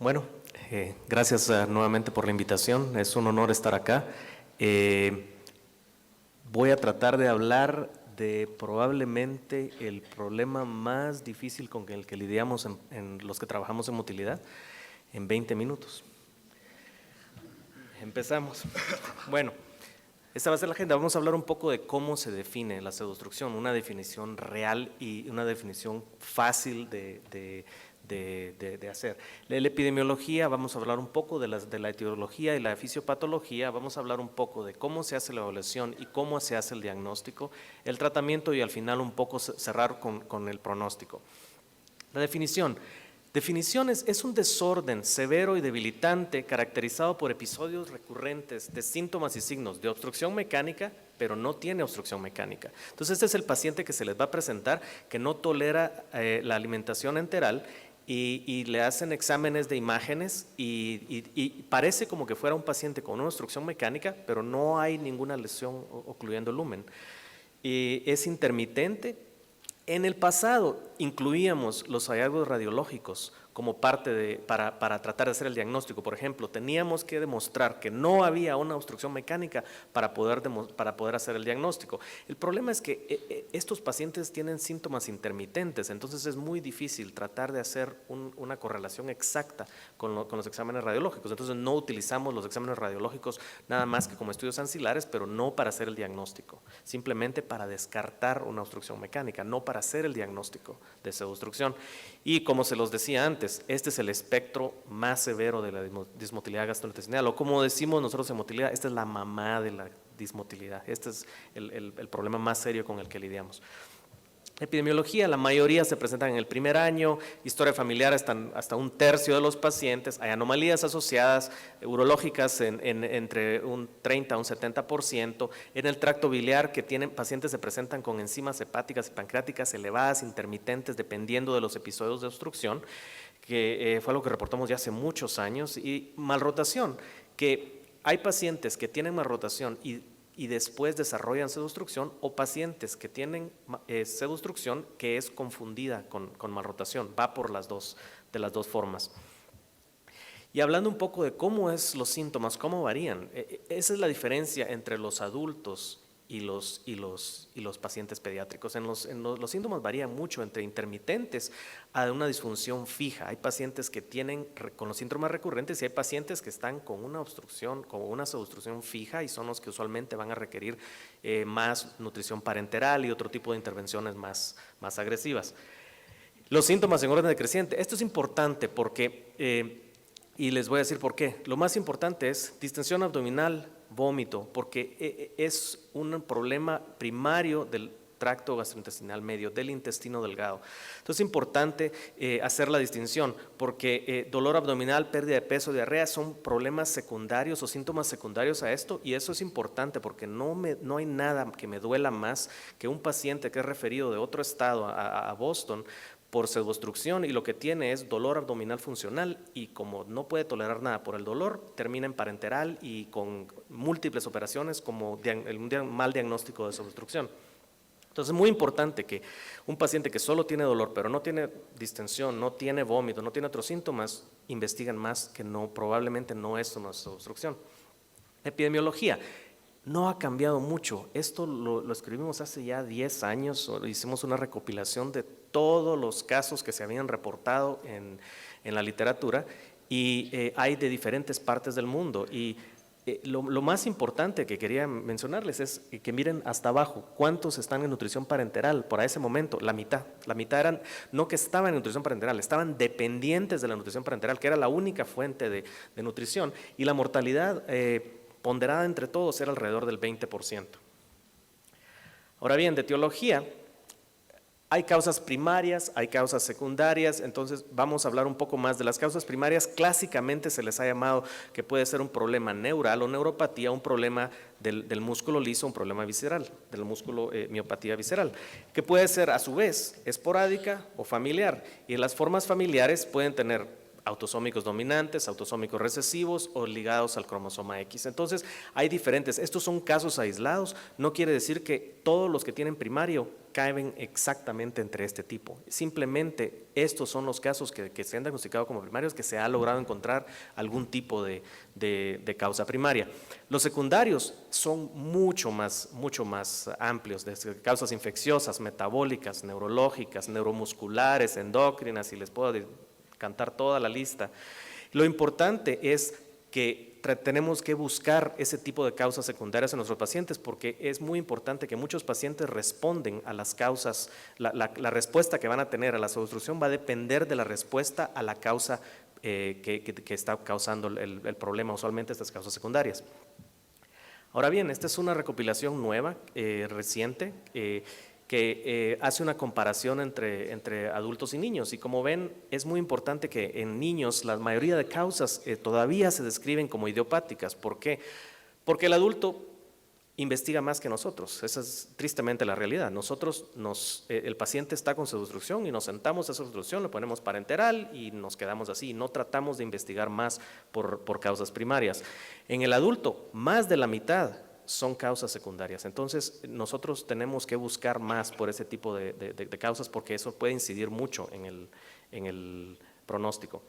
Bueno, gracias nuevamente por la invitación, es un honor estar acá. Voy a tratar de hablar de probablemente el problema más difícil con el que lidiamos en los que trabajamos en motilidad en 20 minutos. Empezamos. Bueno, esta va a ser la agenda. Vamos a hablar un poco de cómo se define la pseudoobstrucción, una definición real y una definición fácil de hacer. La epidemiología, vamos a hablar un poco de la etiología y la fisiopatología, vamos a hablar un poco de cómo se hace la evaluación y cómo se hace el diagnóstico, el tratamiento y al final un poco cerrar con el pronóstico. La definición. Definiciones es un desorden severo y debilitante caracterizado por episodios recurrentes de síntomas y signos de obstrucción mecánica, pero no tiene obstrucción mecánica. Entonces este es el paciente que se les va a presentar que no tolera la alimentación enteral y le hacen exámenes de imágenes y parece como que fuera un paciente con una obstrucción mecánica, pero no hay ninguna lesión ocluyendo el lumen. Es intermitente. En el pasado incluíamos los hallazgos radiológicos como parte para tratar de hacer el diagnóstico. Por ejemplo, teníamos que demostrar que no había una obstrucción mecánica para poder hacer el diagnóstico. El problema es que estos pacientes tienen síntomas intermitentes, entonces es muy difícil tratar de hacer una correlación exacta con los exámenes radiológicos. Entonces no utilizamos los exámenes radiológicos nada más que como estudios ancilares, pero no para hacer el diagnóstico, simplemente para descartar una obstrucción mecánica, no para hacer el diagnóstico de esa obstrucción. Y como se los decía antes, este es el espectro más severo de la dismotilidad gastrointestinal, o como decimos nosotros en motilidad, esta es la mamá de la dismotilidad, este es el problema más serio con el que lidiamos. Epidemiología, la mayoría se presentan en el primer año, historia familiar hasta un tercio de los pacientes, hay anomalías asociadas urológicas entre un 30 a un 70%, en el tracto biliar que pacientes se presentan con enzimas hepáticas y pancreáticas elevadas, intermitentes, dependiendo de los episodios de obstrucción, que fue algo que reportamos ya hace muchos años, y malrotación, que hay pacientes que tienen malrotación y después desarrollan pseudoobstrucción, o pacientes que tienen pseudoobstrucción que es confundida con malrotación, va por de las dos formas. Y hablando un poco de cómo es los síntomas, cómo varían, esa es la diferencia entre los adultos y los pacientes pediátricos. Los síntomas varían mucho entre intermitentes a una disfunción fija. Hay pacientes que tienen con los síntomas recurrentes y hay pacientes que están con una obstrucción, con una pseudoobstrucción fija, y son los que usualmente van a requerir más nutrición parenteral y otro tipo de intervenciones más agresivas. Los síntomas en orden decreciente. Esto es importante porque, y les voy a decir por qué. Lo más importante es distensión abdominal, vómito, porque es un problema primario del tracto gastrointestinal medio, del intestino delgado. Entonces es importante hacer la distinción, porque dolor abdominal, pérdida de peso, diarrea son problemas secundarios o síntomas secundarios a esto, y eso es importante porque no hay nada que me duela más que un paciente que es referido de otro estado a Boston por pseudoobstrucción, y lo que tiene es dolor abdominal funcional, y como no puede tolerar nada por el dolor, termina en parenteral y con múltiples operaciones como un mal diagnóstico de pseudoobstrucción. Entonces es muy importante que un paciente que solo tiene dolor, pero no tiene distensión, no tiene vómito, no tiene otros síntomas, investiguen más que probablemente no es una pseudoobstrucción. Epidemiología. No ha cambiado mucho. Esto lo escribimos hace ya 10 años, hicimos una recopilación de todos los casos que se habían reportado en la literatura, y hay de diferentes partes del mundo. Y lo más importante que quería mencionarles es que miren hasta abajo cuántos están en nutrición parenteral. Por ese momento, la mitad eran, no que estaban en nutrición parenteral, estaban dependientes de la nutrición parenteral, que era la única fuente de nutrición, y la mortalidad ponderada entre todos era alrededor del 20%. Ahora bien, de etiología, hay causas primarias, hay causas secundarias, entonces vamos a hablar un poco más de las causas primarias. Clásicamente se les ha llamado que puede ser un problema neural o neuropatía, un problema del músculo liso, un problema visceral, del músculo miopatía visceral, que puede ser a su vez esporádica o familiar, y las formas familiares pueden tener autosómicos dominantes, autosómicos recesivos o ligados al cromosoma X. Entonces, hay diferentes. Estos son casos aislados, no quiere decir que todos los que tienen primario caen exactamente entre este tipo. Simplemente estos son los casos que se han diagnosticado como primarios, que se ha logrado encontrar algún tipo de causa primaria. Los secundarios son mucho más amplios, desde causas infecciosas, metabólicas, neurológicas, neuromusculares, endócrinas, y les puedo cantar toda la lista. Lo importante es que tenemos que buscar ese tipo de causas secundarias en nuestros pacientes, porque es muy importante que muchos pacientes responden a las causas, la respuesta que van a tener a la pseudoobstrucción va a depender de la respuesta a la causa que está causando el problema, usualmente estas causas secundarias. Ahora bien, esta es una recopilación nueva, reciente, que hace una comparación entre adultos y niños, y como ven es muy importante que en niños la mayoría de causas todavía se describen como idiopáticas. ¿Por qué? Porque el adulto investiga más que nosotros, esa es tristemente la realidad. El paciente está con pseudoobstrucción y nos sentamos a esa obstrucción, le ponemos parenteral y nos quedamos así, no tratamos de investigar más por causas primarias. En el adulto, más de la mitad son causas secundarias. Entonces, nosotros tenemos que buscar más por ese tipo de causas, porque eso puede incidir mucho en el pronóstico.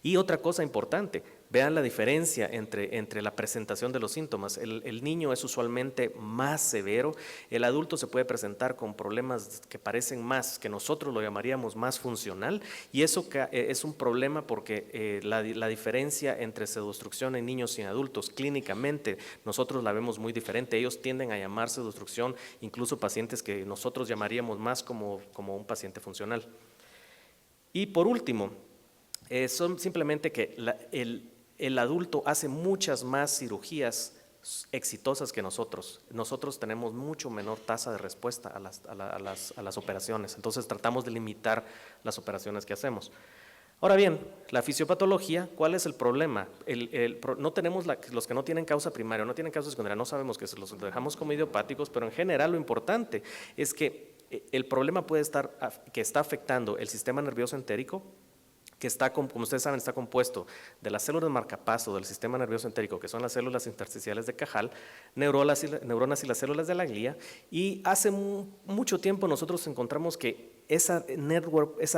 Y otra cosa importante, vean la diferencia entre la presentación de los síntomas. El niño es usualmente más severo, el adulto se puede presentar con problemas que parecen más, que nosotros lo llamaríamos más funcional, y eso es un problema porque la diferencia entre pseudoobstrucción en niños y en adultos, clínicamente nosotros la vemos muy diferente. Ellos tienden a llamar pseudoobstrucción incluso pacientes que nosotros llamaríamos más como un paciente funcional. Y por último, son simplemente que el adulto hace muchas más cirugías exitosas que nosotros. Nosotros tenemos mucho menor tasa de respuesta a las operaciones, entonces tratamos de limitar las operaciones que hacemos. Ahora bien, la fisiopatología, ¿cuál es el problema? No tenemos los que no tienen causa primaria, no tienen causa secundaria, no sabemos que se los dejamos como idiopáticos, pero en general lo importante es que el problema puede estar, que está afectando el sistema nervioso entérico, que está, como ustedes saben, está compuesto de las células marcapaso del sistema nervioso entérico, que son las células intersticiales de Cajal, neuronas y las células de la glía, y hace mucho tiempo nosotros encontramos que esa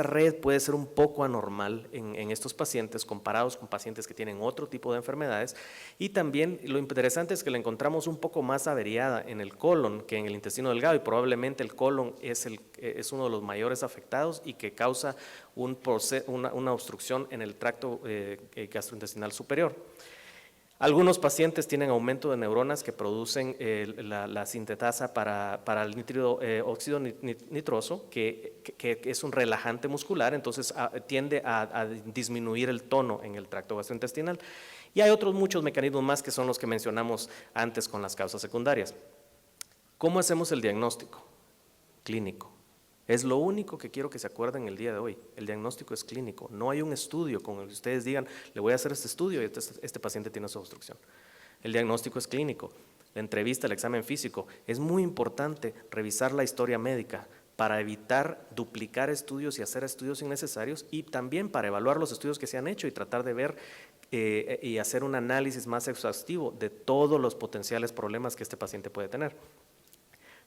red puede ser un poco anormal en estos pacientes comparados con pacientes que tienen otro tipo de enfermedades, y también lo interesante es que la encontramos un poco más averiada en el colon que en el intestino delgado, y probablemente el colon es uno de los mayores afectados y que causa una obstrucción en el tracto gastrointestinal superior. Algunos pacientes tienen aumento de neuronas que producen la sintetasa para el óxido nitroso, que es un relajante muscular, entonces tiende a disminuir el tono en el tracto gastrointestinal. Y hay muchos mecanismos más que son los que mencionamos antes con las causas secundarias. ¿Cómo hacemos el diagnóstico clínico? Es lo único que quiero que se acuerden el día de hoy. El diagnóstico es clínico. No hay un estudio con el que ustedes digan, le voy a hacer este estudio y este paciente tiene obstrucción. El diagnóstico es clínico. La entrevista, el examen físico. Es muy importante revisar la historia médica para evitar duplicar estudios y hacer estudios innecesarios, y también para evaluar los estudios que se han hecho y tratar de ver y hacer un análisis más exhaustivo de todos los potenciales problemas que este paciente puede tener.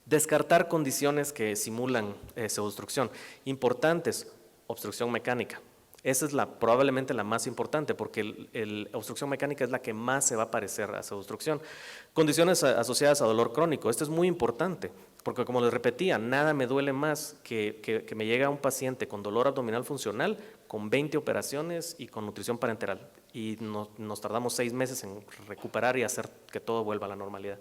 Descartar condiciones que simulan pseudoobstrucción. Importantes, obstrucción mecánica. Esa es probablemente la más importante, porque la obstrucción mecánica es la que más se va a parecer a pseudoobstrucción. Condiciones asociadas a dolor crónico. Esto es muy importante, porque como les repetía, nada me duele más que me llegue a un paciente con dolor abdominal funcional, con 20 operaciones y con nutrición parenteral. Y nos tardamos 6 meses en recuperar y hacer que todo vuelva a la normalidad.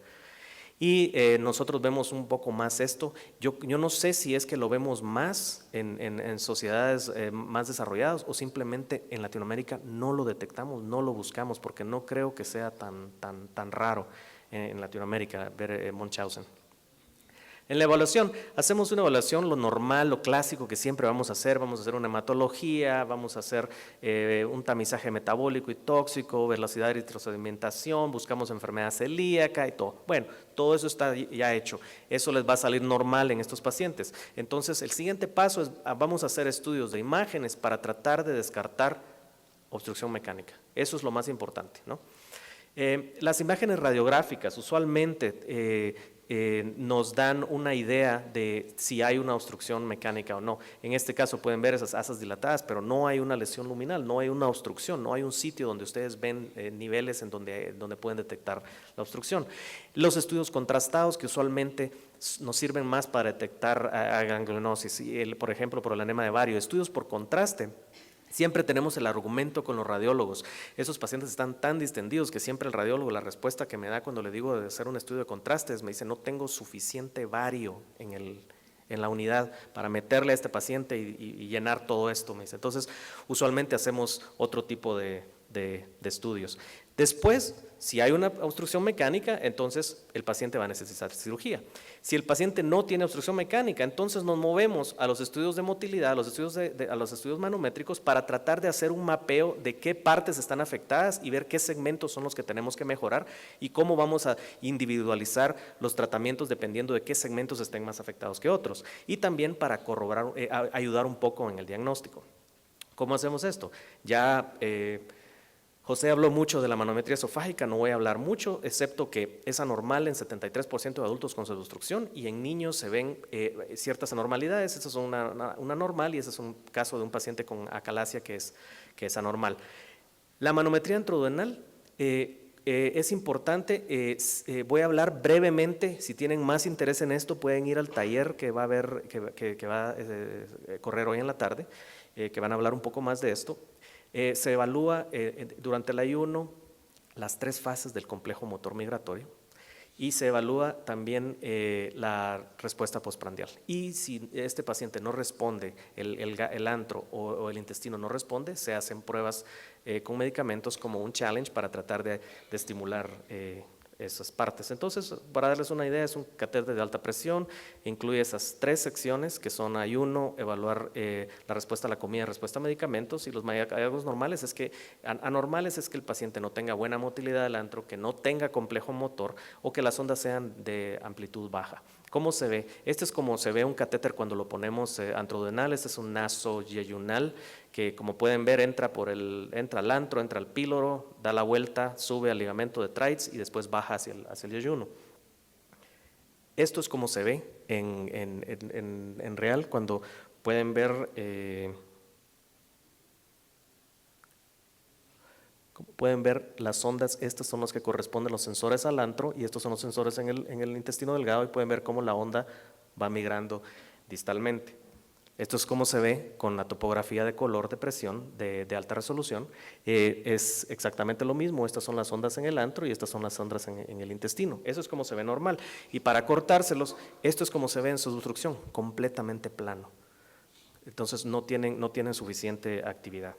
Y nosotros vemos un poco más esto. Yo no sé si es que lo vemos más en sociedades más desarrolladas, o simplemente en Latinoamérica no lo detectamos, no lo buscamos, porque no creo que sea tan raro en Latinoamérica ver Munchausen. En la evaluación, hacemos una evaluación, lo normal, lo clásico que siempre vamos a hacer una hematología, vamos a hacer un tamizaje metabólico y tóxico, velocidad de eritrosedimentación, buscamos enfermedad celíaca y todo. Bueno, todo eso está ya hecho, eso les va a salir normal en estos pacientes. Entonces, el siguiente paso es, vamos a hacer estudios de imágenes para tratar de descartar obstrucción mecánica. Eso es lo más importante, ¿no? Las imágenes radiográficas usualmente nos dan una idea de si hay una obstrucción mecánica o no. En este caso pueden ver esas asas dilatadas, pero no hay una lesión luminal, no hay una obstrucción, no hay un sitio donde ustedes ven niveles en donde pueden detectar la obstrucción. Los estudios contrastados, que usualmente nos sirven más para detectar ganglionosis, por ejemplo, por el enema de Vario. Estudios por contraste. Siempre tenemos el argumento con los radiólogos. Esos pacientes están tan distendidos que siempre el radiólogo, la respuesta que me da cuando le digo de hacer un estudio de contrastes, me dice: no tengo suficiente bario en la unidad para meterle a este paciente y llenar todo esto, me dice. Entonces, usualmente hacemos otro tipo de estudios. Después, si hay una obstrucción mecánica, entonces el paciente va a necesitar cirugía. Si el paciente no tiene obstrucción mecánica, entonces nos movemos a los estudios de motilidad, a los estudios manométricos, para tratar de hacer un mapeo de qué partes están afectadas y ver qué segmentos son los que tenemos que mejorar y cómo vamos a individualizar los tratamientos dependiendo de qué segmentos estén más afectados que otros. Y también para corroborar, ayudar un poco en el diagnóstico. ¿Cómo hacemos esto? Ya José habló mucho de la manometría esofágica, no voy a hablar mucho, excepto que es anormal en 73% de adultos con pseudoobstrucción y en niños se ven ciertas anormalidades. Esta es una normal y ese es un caso de un paciente con acalasia que es anormal. La manometría intraduodenal es importante. Voy a hablar brevemente. Si tienen más interés en esto, pueden ir al taller que va a haber, que va a correr hoy en la tarde, que van a hablar un poco más de esto. Se evalúa durante el ayuno las 3 fases del complejo motor migratorio y se evalúa también la respuesta postprandial. Y si este paciente no responde, el antro o el intestino no responde, se hacen pruebas con medicamentos como un challenge para tratar de estimular esas partes. Entonces, para darles una idea, es un catéter de alta presión, incluye esas 3 secciones que son ayuno, evaluar la respuesta a la comida, respuesta a medicamentos, y los hallazgos normales anormales es que el paciente no tenga buena motilidad del antro, que no tenga complejo motor o que las ondas sean de amplitud baja. ¿Cómo se ve? Este es como se ve un catéter cuando lo ponemos antroduodenal. Este es un nasoyeyunal que, como pueden ver, entra al antro, entra al píloro, da la vuelta, sube al ligamento de Treitz y después baja hacia el yeyuno. Esto es como se ve en real, cuando pueden ver las ondas. Estas son las que corresponden los sensores al antro y estos son los sensores en el intestino delgado, y pueden ver cómo la onda va migrando distalmente. Esto es como se ve con la topografía de color de presión de alta resolución. Es exactamente lo mismo. Estas son las ondas en el antro y estas son las ondas en el intestino. Eso es como se ve normal. Y para cortárselos, esto es como se ve en pseudoobstrucción, completamente plano. Entonces no tienen suficiente actividad.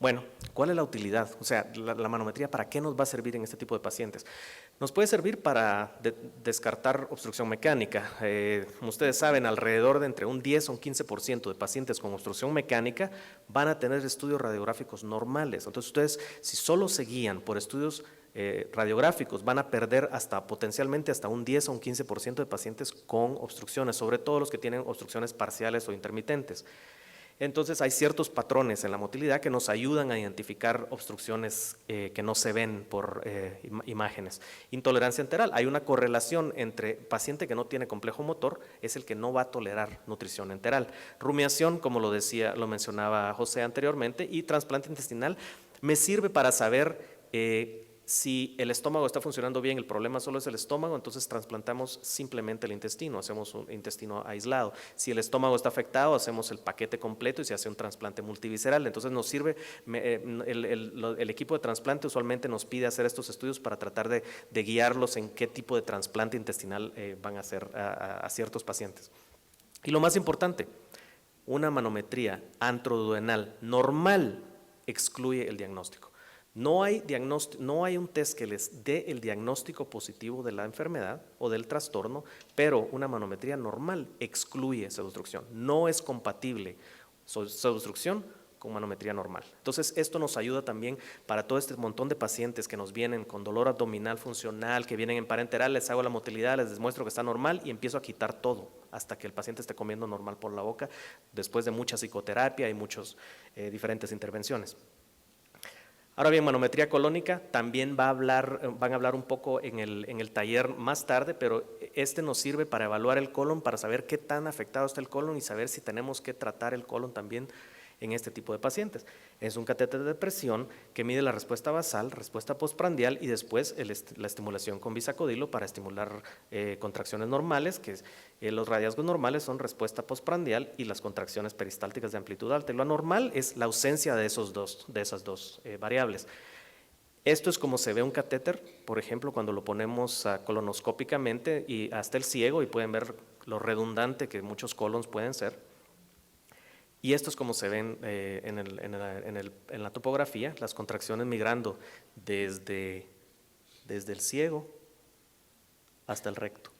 Bueno, ¿cuál es la utilidad? O sea, la manometría, ¿para qué nos va a servir en este tipo de pacientes? Nos puede servir para descartar obstrucción mecánica. Como ustedes saben, alrededor de entre un 10 o un 15% de pacientes con obstrucción mecánica van a tener estudios radiográficos normales. Entonces, ustedes, si solo se guían por estudios radiográficos, van a perder potencialmente hasta un 10 o un 15% de pacientes con obstrucciones, sobre todo los que tienen obstrucciones parciales o intermitentes. Entonces hay ciertos patrones en la motilidad que nos ayudan a identificar obstrucciones que no se ven por imágenes. Intolerancia enteral. Hay una correlación entre paciente que no tiene complejo motor, es el que no va a tolerar nutrición enteral. Rumiación, como lo mencionaba José anteriormente, y trasplante intestinal me sirve para saber si el estómago está funcionando bien. El problema solo es el estómago, entonces trasplantamos simplemente el intestino, hacemos un intestino aislado. Si el estómago está afectado, hacemos el paquete completo y se hace un trasplante multivisceral. Entonces nos sirve, el equipo de trasplante usualmente nos pide hacer estos estudios para tratar de guiarlos en qué tipo de trasplante intestinal van a hacer a ciertos pacientes. Y lo más importante, una manometría antroduodenal normal excluye el diagnóstico. No hay un test que les dé el diagnóstico positivo de la enfermedad o del trastorno, pero una manometría normal excluye pseudoobstrucción. No es compatible pseudoobstrucción con manometría normal. Entonces, esto nos ayuda también para todo este montón de pacientes que nos vienen con dolor abdominal funcional, que vienen en parenteral, les hago la motilidad, les demuestro que está normal y empiezo a quitar todo hasta que el paciente esté comiendo normal por la boca, después de mucha psicoterapia y muchas diferentes intervenciones. Ahora bien, manometría colónica también van a hablar un poco en el taller más tarde, pero este nos sirve para evaluar el colon, para saber qué tan afectado está el colon y saber si tenemos que tratar el colon también en este tipo de pacientes. Es un catéter de presión que mide la respuesta basal, respuesta postprandial y después la estimulación con bisacodilo para estimular contracciones normales, que los radiazgos normales son respuesta postprandial y las contracciones peristálticas de amplitud alta. Y lo anormal es la ausencia de esas dos variables. Esto es como se ve un catéter, por ejemplo, cuando lo ponemos colonoscópicamente y hasta el ciego, y pueden ver lo redundante que muchos colons pueden ser. Y esto es como se ven en la topografía, las contracciones migrando desde el ciego hasta el recto.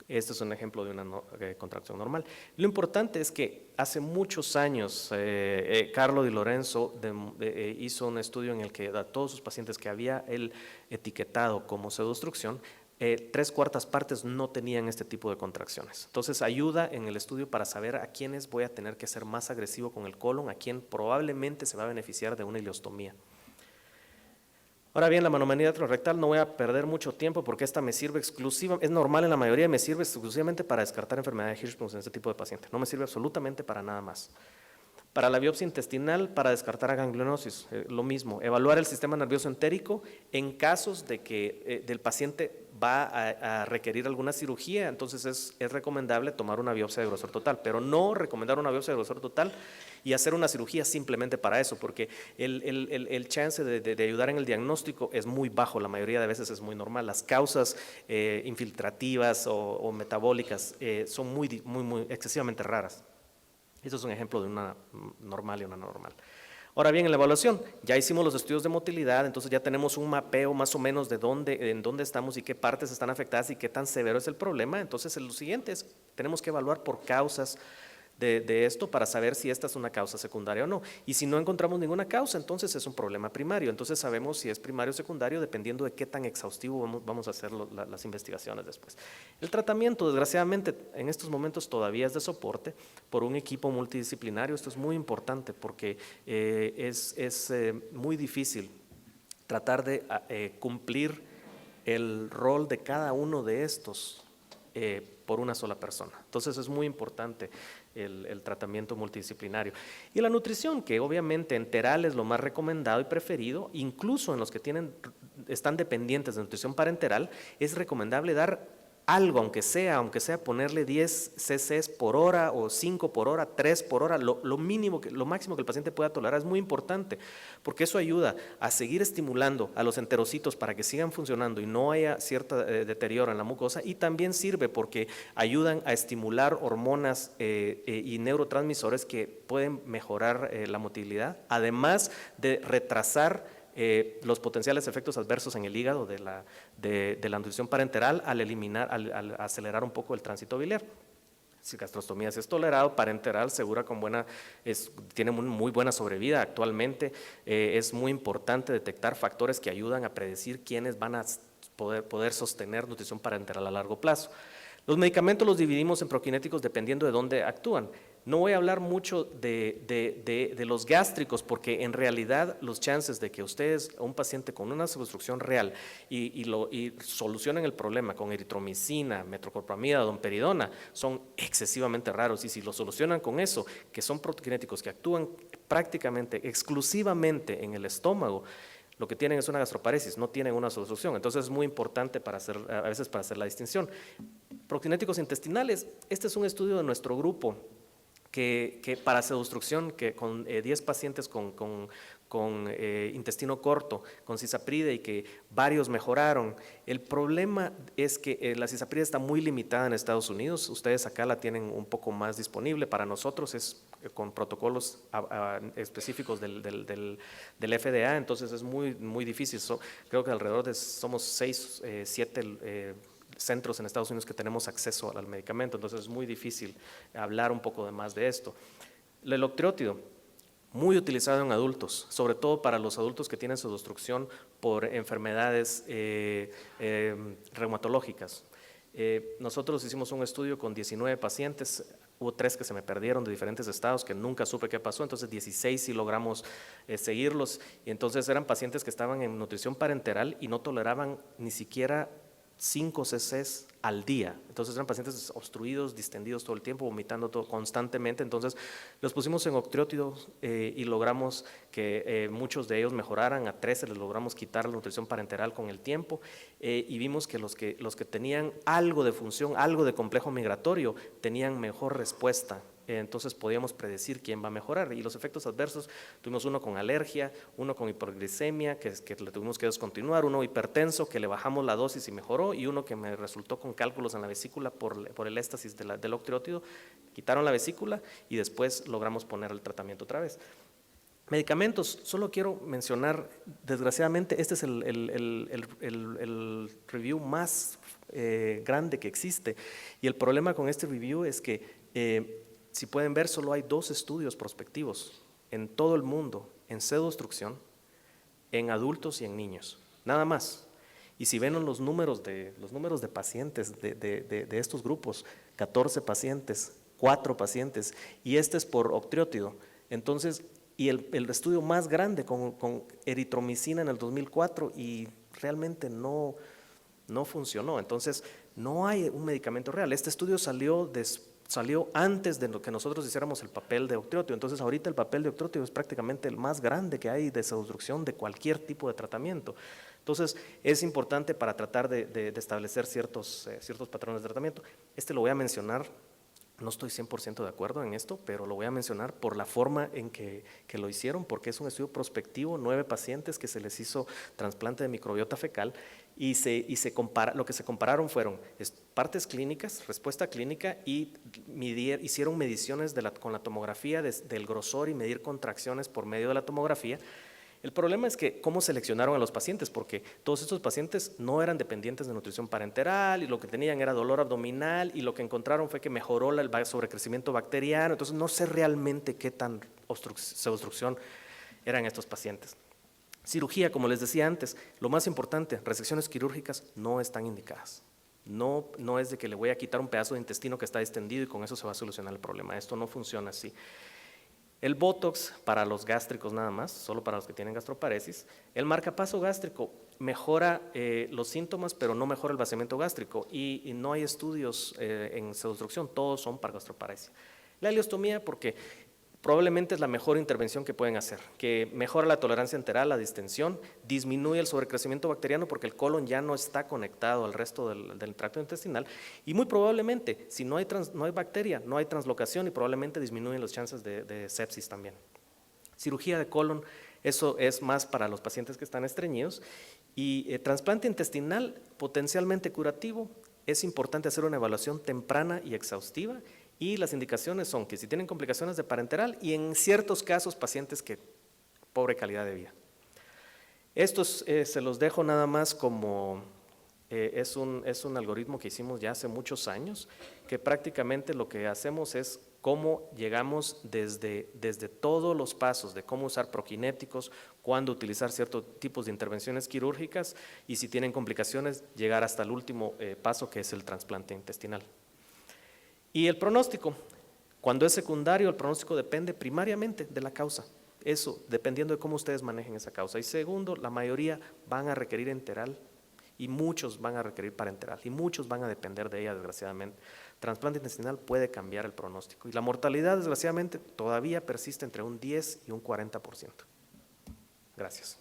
Este es un ejemplo de una contracción normal. Lo importante es que hace muchos años Carlo Di Lorenzo hizo un estudio en el que a todos sus pacientes que había él etiquetado como pseudoobstrucción, 3/4 partes no tenían este tipo de contracciones. Entonces ayuda en el estudio para saber a quiénes voy a tener que ser más agresivo con el colon, a quién probablemente se va a beneficiar de una ileostomía. Ahora bien, la manometría rectal no voy a perder mucho tiempo porque esta me sirve es normal en la mayoría, me sirve exclusivamente para descartar enfermedad de Hirschsprung en este tipo de paciente, no me sirve absolutamente para nada más. Para la biopsia intestinal, para descartar a ganglionosis, lo mismo, evaluar el sistema nervioso entérico en casos de que del paciente va a requerir alguna cirugía, entonces es recomendable tomar una biopsia de grosor total, pero no recomendar una biopsia de grosor total y hacer una cirugía simplemente para eso, porque el chance de ayudar en el diagnóstico es muy bajo, la mayoría de veces es muy normal. Las causas infiltrativas o metabólicas son muy excesivamente raras. Esto es un ejemplo de una normal y una no normal. Ahora bien, en la evaluación, ya hicimos los estudios de motilidad, entonces ya tenemos un mapeo más o menos de en dónde estamos y qué partes están afectadas y qué tan severo es el problema. Entonces, lo siguiente es, tenemos que evaluar por causas de esto para saber si esta es una causa secundaria o no. Y si no encontramos ninguna causa, entonces es un problema primario. Entonces sabemos si es primario o secundario dependiendo de qué tan exhaustivo vamos a hacer las investigaciones después. El tratamiento, desgraciadamente, en estos momentos todavía es de soporte por un equipo multidisciplinario. Esto es muy importante porque es muy difícil tratar de cumplir el rol de cada uno de estos por una sola persona. Entonces es muy importante el tratamiento multidisciplinario. Y la nutrición, que obviamente enteral es lo más recomendado y preferido, incluso en los que están dependientes de nutrición parenteral, es recomendable dar algo, aunque sea ponerle 10 cc por hora o 5 por hora, 3 por hora, lo máximo que el paciente pueda tolerar es muy importante, porque eso ayuda a seguir estimulando a los enterocitos para que sigan funcionando y no haya cierto deterioro en la mucosa, y también sirve porque ayudan a estimular hormonas y neurotransmisores que pueden mejorar la motilidad, además de retrasar los potenciales efectos adversos en el hígado de la nutrición parenteral al acelerar un poco el tránsito biliar. Si gastrostomía es tolerado, parenteral segura tiene muy buena sobrevida actualmente. Es muy importante detectar factores que ayudan a predecir quiénes van a poder sostener nutrición parenteral a largo plazo. Los medicamentos los dividimos en prokinéticos dependiendo de dónde actúan. No voy a hablar mucho de los gástricos porque en realidad los chances de que ustedes, un paciente con una obstrucción real y solucionen el problema con eritromicina, metoclopramida, domperidona, son excesivamente raros, y si lo solucionan con eso, que son prokinéticos que actúan prácticamente exclusivamente en el estómago, lo que tienen es una gastroparesis, no tienen una obstrucción. Entonces es muy importante a veces para hacer la distinción. Prokinéticos intestinales, este es un estudio de nuestro grupo que para pseudoobstrucción, que con 10 pacientes con intestino corto, con cisapride, y que varios mejoraron. El problema es que la cisapride está muy limitada en Estados Unidos, ustedes acá la tienen un poco más disponible, para nosotros es con protocolos específicos del FDA, entonces es muy difícil. Creo que alrededor somos 6, 7 centros en Estados Unidos que tenemos acceso al medicamento, entonces es muy difícil hablar un poco más de esto. El electrótido, muy utilizado en adultos, sobre todo para los adultos que tienen pseudoobstrucción por enfermedades reumatológicas. Nosotros hicimos un estudio con 19 pacientes, Hubo 3 que se me perdieron de diferentes estados que nunca supe qué pasó, entonces 16 sí logramos seguirlos. Y entonces eran pacientes que estaban en nutrición parenteral y no toleraban ni siquiera 5 cc's al día. Entonces eran pacientes obstruidos, distendidos todo el tiempo, vomitando todo constantemente. Entonces los pusimos en octreótidos y logramos que muchos de ellos mejoraran. A 13 les logramos quitar la nutrición parenteral con el tiempo y vimos que los que tenían algo de función, algo de complejo migratorio, tenían mejor respuesta. Entonces podíamos predecir quién va a mejorar. Y los efectos adversos, tuvimos uno con alergia, uno con hiperglicemia, que le tuvimos que descontinuar, uno hipertenso, que le bajamos la dosis y mejoró, y uno que me resultó con cálculos en la vesícula por el éstasis del octreótido. Quitaron la vesícula y después logramos poner el tratamiento otra vez. Medicamentos, solo quiero mencionar, desgraciadamente, este es el review más grande que existe, y el problema con este review es que si pueden ver, solo hay 2 estudios prospectivos en todo el mundo en pseudoobstrucción, en adultos y en niños, nada más. Y si ven los números de pacientes de estos grupos, 14 pacientes, 4 pacientes, y este es por octreótido. Entonces, y el estudio más grande con eritromicina en el 2004 y realmente no funcionó. Entonces, no hay un medicamento real. Este estudio salió antes de que nosotros hiciéramos el papel de octreótido. Entonces ahorita el papel de octreótido es prácticamente el más grande que hay de pseudoobstrucción de cualquier tipo de tratamiento. Entonces es importante para tratar de establecer ciertos patrones de tratamiento. Este lo voy a mencionar, no estoy 100% de acuerdo en esto, pero lo voy a mencionar por la forma en que lo hicieron, porque es un estudio prospectivo, 9 pacientes que se les hizo trasplante de microbiota fecal y lo que se compararon fueron partes clínicas, respuesta clínica, y hicieron mediciones con la tomografía del grosor y medir contracciones por medio de la tomografía. El problema es que cómo seleccionaron a los pacientes, porque todos estos pacientes no eran dependientes de nutrición parenteral y lo que tenían era dolor abdominal, y lo que encontraron fue que mejoró el sobrecrecimiento bacteriano. Entonces no sé realmente qué tan pseudoobstrucción eran estos pacientes. Cirugía, como les decía antes, lo más importante, resecciones quirúrgicas no están indicadas. No es de que le voy a quitar un pedazo de intestino que está distendido y con eso se va a solucionar el problema. Esto no funciona así. El Botox para los gástricos nada más, solo para los que tienen gastroparesis. El marcapaso gástrico mejora los síntomas, pero no mejora el vaciamiento gástrico, y no hay estudios en pseudoobstrucción, todos son para gastroparesia. La ileostomía, porque probablemente es la mejor intervención que pueden hacer, que mejora la tolerancia enteral, la distensión, disminuye el sobrecrecimiento bacteriano porque el colon ya no está conectado al resto del tracto intestinal, y muy probablemente, si no hay bacteria, no hay translocación y probablemente disminuyen las chances de sepsis también. Cirugía de colon, eso es más para los pacientes que están estreñidos, y trasplante intestinal potencialmente curativo. Es importante hacer una evaluación temprana y exhaustiva, y las indicaciones son que si tienen complicaciones de parenteral y en ciertos casos pacientes que pobre calidad de vida. Estos se los dejo nada más como es un algoritmo que hicimos ya hace muchos años, que prácticamente lo que hacemos es cómo llegamos desde todos los pasos de cómo usar prokinéticos, cuándo utilizar ciertos tipos de intervenciones quirúrgicas, y si tienen complicaciones llegar hasta el último paso, que es el trasplante intestinal. Y el pronóstico, cuando es secundario, el pronóstico depende primariamente de la causa. Eso, dependiendo de cómo ustedes manejen esa causa. Y segundo, la mayoría van a requerir enteral y muchos van a requerir parenteral y muchos van a depender de ella, desgraciadamente. Trasplante intestinal puede cambiar el pronóstico y la mortalidad, desgraciadamente, todavía persiste entre un 10 y un 40%. Gracias.